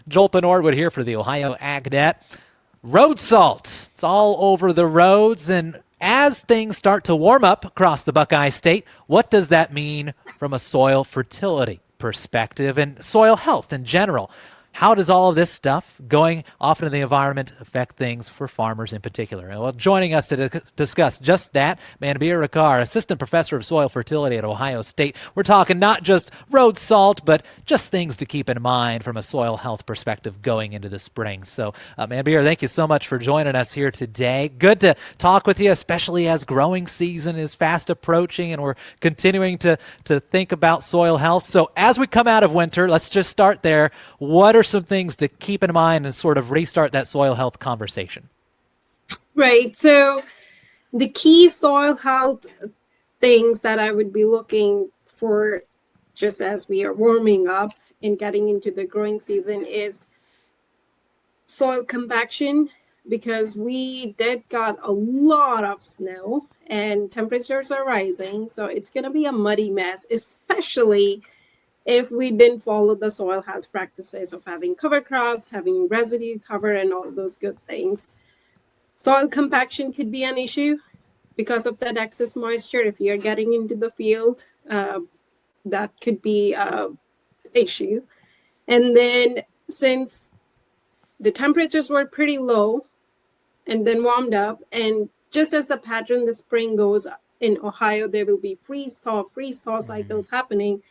Joel Norwood here for the Ohio AgNet. Road salt. It's all over the roads. And as things start to warm up across the Buckeye State, what does that mean from a soil fertility perspective and soil health in general? How does all of this stuff going off into the environment affect things for farmers in particular? Well, joining us to discuss just that, Manbir Rakkar, Assistant Professor of Soil Fertility at Ohio State. We're talking not just road salt, but just things to keep in mind from a soil health perspective going into the spring. So, Manbir, thank you so much for joining us here today. Good to talk with you, especially as growing season is fast approaching and we're continuing to think about soil health. So as we come out of winter, let's just start there. What are some things to keep in mind and sort of restart that soil health conversation? Right. So the key soil health things that I would be looking for just as we are warming up and getting into the growing season is soil compaction, because we did got a lot of snow and temperatures are rising. So it's going to be a muddy mess, especially if we didn't follow the soil health practices of having cover crops, having residue cover, and all those good things. Soil compaction could be an issue because of that excess moisture. If you're getting into the field, that could be an issue. And then since the temperatures were pretty low and then warmed up, and just as the pattern the spring goes in Ohio, there will be freeze-thaw cycles happening.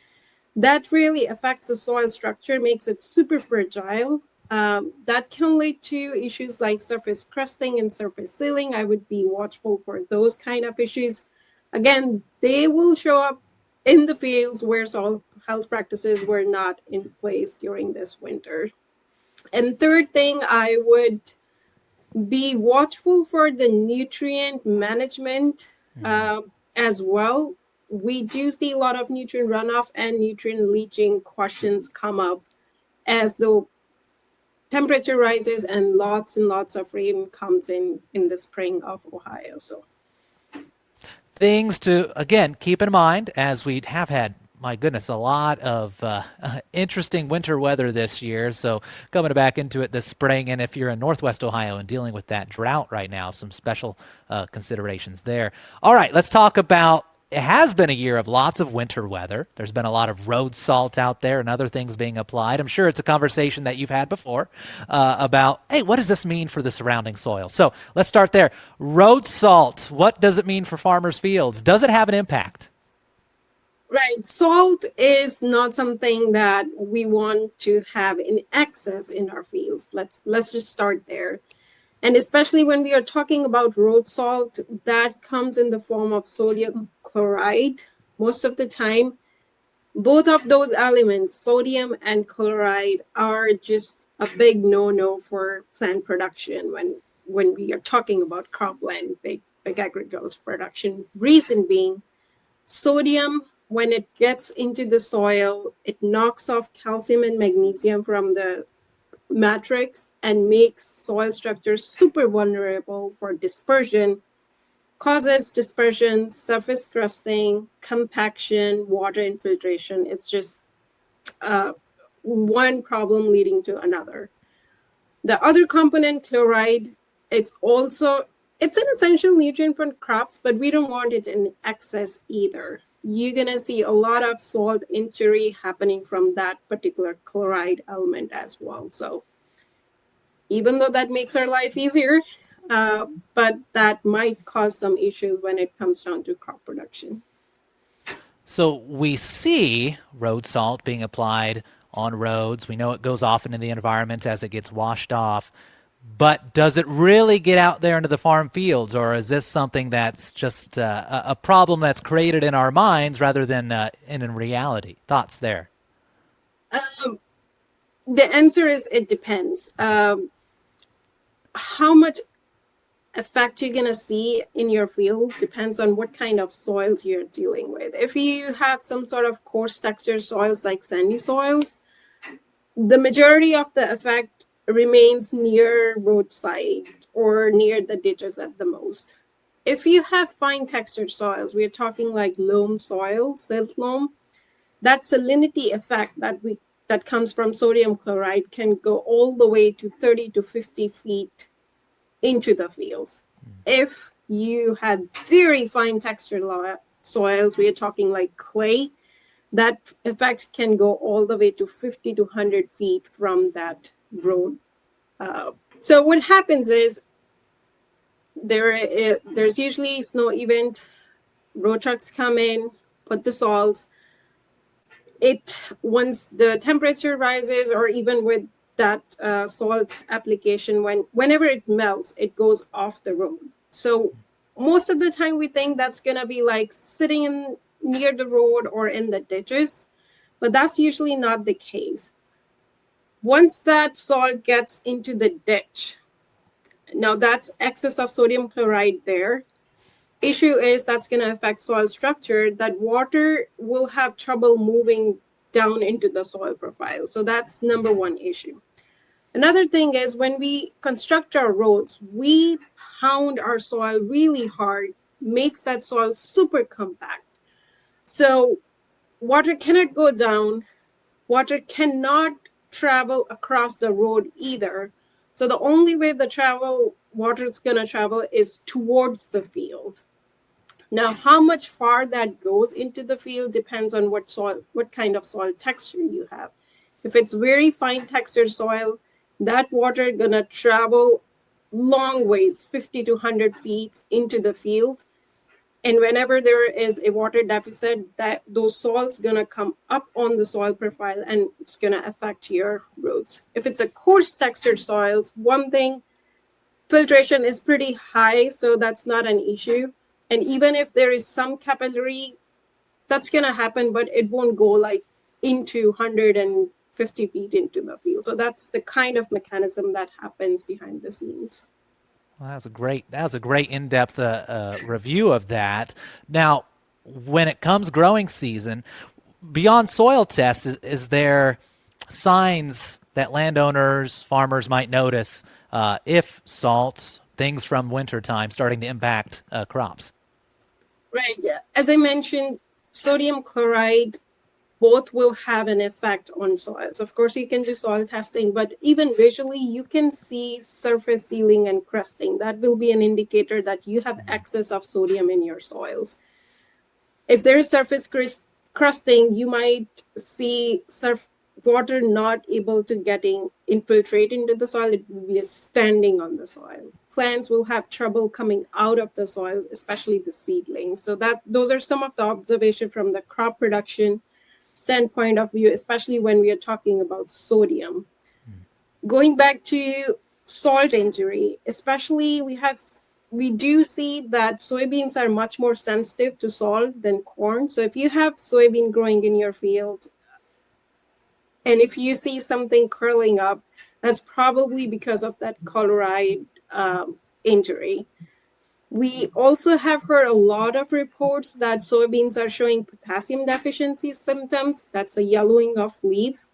That really affects the soil structure, makes it super fragile. That can lead to issues like surface crusting and surface sealing. I would be watchful for those kind of issues. Again, they will show up in the fields where soil health practices were not in place during this winter. And third thing, I would be watchful for the nutrient management as well. We do see a lot of nutrient runoff and nutrient leaching questions come up as the temperature rises and lots of rain comes in the spring of Ohio. So Things to, again, keep in mind as we have had, my goodness, a lot of interesting winter weather this year. So coming back into it this spring, and if you're in Northwest Ohio and dealing with that drought right now, some special considerations there. All right, let's talk about, it has been a year of lots of winter weather. There's been a lot of road salt out there and other things being applied. I'm sure it's a conversation that you've had before about, hey, what does this mean for the surrounding soil? So let's start there. Road salt, what does it mean for farmers' fields? Does it have an impact? right, salt is not something that we want to have in excess in our fields. Let's just start there. And especially when we are talking about road salt, that comes in the form of sodium chloride. Most of the time, both of those elements, sodium and chloride, are just a big no-no for plant production when we are talking about cropland, big agricultural production. Reason being, sodium, when it gets into the soil, it knocks off calcium and magnesium from the matrix and makes soil structure super vulnerable for dispersion, causes dispersion, surface crusting, compaction, water infiltration. It's just one problem leading to another. The other component, chloride, it's an essential nutrient for crops, but we don't want it in excess either. You're going to see a lot of salt injury happening from that particular chloride element as well. So even though that makes our life easier, but that might cause some issues when it comes down to crop production. So we see road salt being applied on roads. We know it goes off into the environment as it gets washed off. But does it really get out there into the farm fields, or is this something that's just a problem that's created in our minds rather than in reality? Thoughts there? The answer is it depends. How much effect you're going to see in your field depends on what kind of soils you're dealing with. If you have some sort of coarse texture soils like sandy soils, the majority of the effect remains near roadside or near the ditches at the most. If you have fine textured soils, we're talking like loam soil, silt loam, that salinity effect that that comes from sodium chloride can go all the way to 30 to 50 feet into the fields. If you had very fine textured soils, we are talking like clay, that effect can go all the way to 50 to 100 feet from that road. So what happens is there's usually snow event, road trucks come in, put the salts. Once the temperature rises, or even with that salt application, whenever it melts, it goes off the road. So most of the time we think that's going to be like sitting near the road or in the ditches, but that's usually not the case. Once that salt gets into the ditch, now that's excess of sodium chloride there. Issue is that's going to affect soil structure. That water will have trouble moving down into the soil profile. So that's number one issue. Another thing is when we construct our roads, we pound our soil really hard, makes that soil super compact. So water cannot go down, water cannot travel across the road either. So the only way water is going to travel is towards the field. Now, how much far that goes into the field depends on what kind of soil texture you have. If it's very fine textured soil, that water is gonna travel long ways, 50 to 100 feet into the field. And whenever there is a water deficit, those salts gonna come up on the soil profile and it's gonna affect your roads. If it's a coarse textured soils, one thing, filtration is pretty high, so that's not an issue. And even if there is some capillary, that's going to happen, but it won't go like into 150 feet into the field. So that's the kind of mechanism that happens behind the scenes. Well, that was a great in-depth review of that. Now, when it comes growing season, beyond soil tests, is there signs that landowners, farmers might notice if salts, things from wintertime, starting to impact crops? Right. As I mentioned, sodium chloride both will have an effect on soils. Of course, you can do soil testing, but even visually, you can see surface sealing and crusting. That will be an indicator that you have excess of sodium in your soils. If there is surface crusting, you might see water not able to infiltrate into the soil. It will be standing on the soil. Plants will have trouble coming out of the soil, especially the seedlings. So those are some of the observations from the crop production standpoint of view, especially when we are talking about sodium. Going back to salt injury, especially we do see that soybeans are much more sensitive to salt than corn. So if you have soybean growing in your field, and if you see something curling up, that's probably because of that chloride injury. We also have heard a lot of reports that soybeans are showing potassium deficiency symptoms. That's a yellowing of leaves.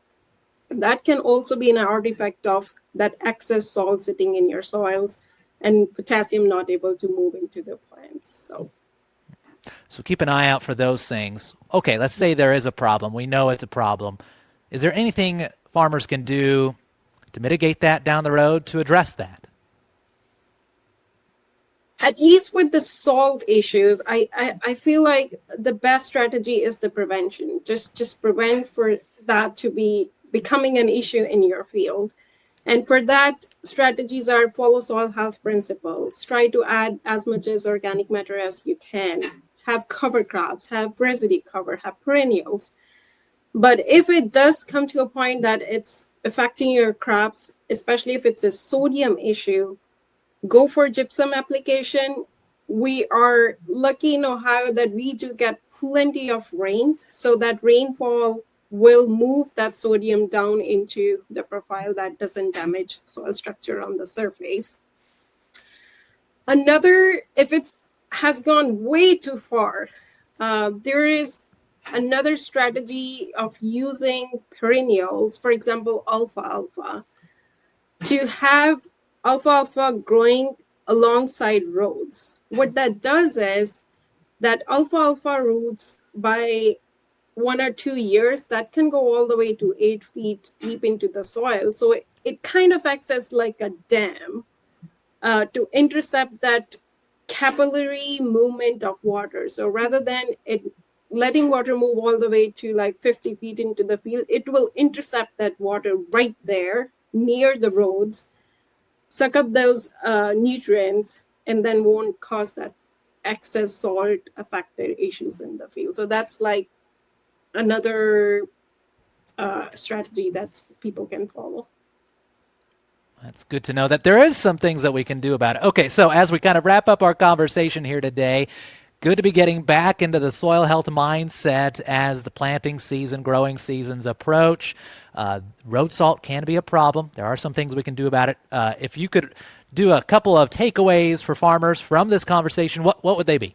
That can also be an artifact of that excess salt sitting in your soils and potassium not able to move into the plants. So keep an eye out for those things. Okay, let's say there is a problem. We know it's a problem. Is there anything farmers can do to mitigate that down the road, to address that? At least with the salt issues, I feel like the best strategy is the prevention. Just prevent for that to be becoming an issue in your field. And for that, strategies are follow soil health principles. Try to add as much as organic matter as you can. Have cover crops, have residue cover, have perennials. But if it does come to a point that it's affecting your crops, especially if it's a sodium issue, go for gypsum application. We are lucky in Ohio that we do get plenty of rains, so that rainfall will move that sodium down into the profile that doesn't damage soil structure on the surface. If it has gone way too far, there is another strategy of using perennials, for example, alfalfa, to have alfalfa growing alongside roads. What that does is that alfalfa roots, by 1 or 2 years, that can go all the way to 8 feet deep into the soil. So it kind of acts as like a dam to intercept that capillary movement of water. So rather than it letting water move all the way to like 50 feet into the field, it will intercept that water right there near the roads, suck up those nutrients, and then won't cause that excess salt affected issues in the field. So that's like another strategy that people can follow. That's good to know that there is some things that we can do about it. Okay, so as we kind of wrap up our conversation here today, good to be getting back into the soil health mindset as the planting season, growing seasons approach. Road salt can be a problem. There are some things we can do about it. If you could do a couple of takeaways for farmers from this conversation, what would they be?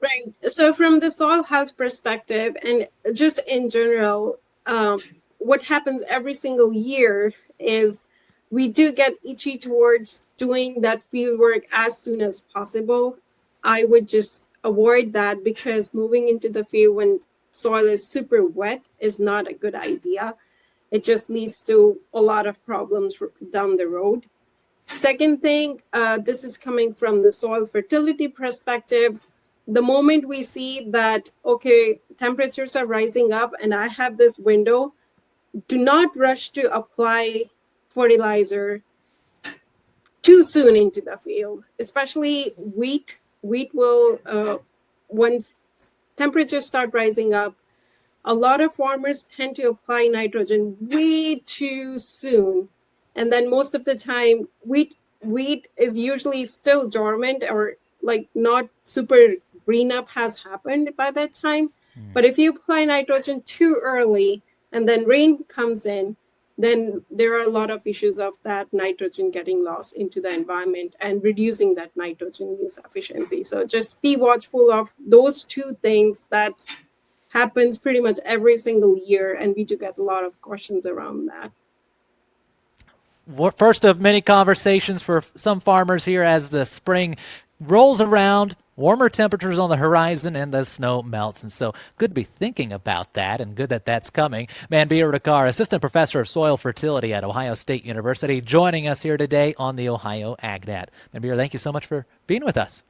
Right. So from the soil health perspective and just in general, what happens every single year is we do get itchy towards doing that field work as soon as possible. I would just avoid that because moving into the field when soil is super wet is not a good idea. It just leads to a lot of problems down the road. Second thing, this is coming from the soil fertility perspective. The moment we see that, okay, temperatures are rising up and I have this window, do not rush to apply fertilizer too soon into the field, especially wheat. Wheat will, once temperatures start rising up, a lot of farmers tend to apply nitrogen way too soon. And then most of the time, wheat is usually still dormant or like not super green up has happened by that time. But if you apply nitrogen too early and then rain comes in, then there are a lot of issues of that nitrogen getting lost into the environment and reducing that nitrogen use efficiency. So just be watchful of those two things. That happens pretty much every single year, and we do get a lot of questions around that. First of many conversations for some farmers here as the spring rolls around, warmer temperatures on the horizon, and the snow melts. And so good to be thinking about that, and good that that's coming. Manbir Rakkar, Assistant Professor of Soil Fertility at Ohio State University, joining us here today on the Ohio AgNet. Manbir, thank you so much for being with us.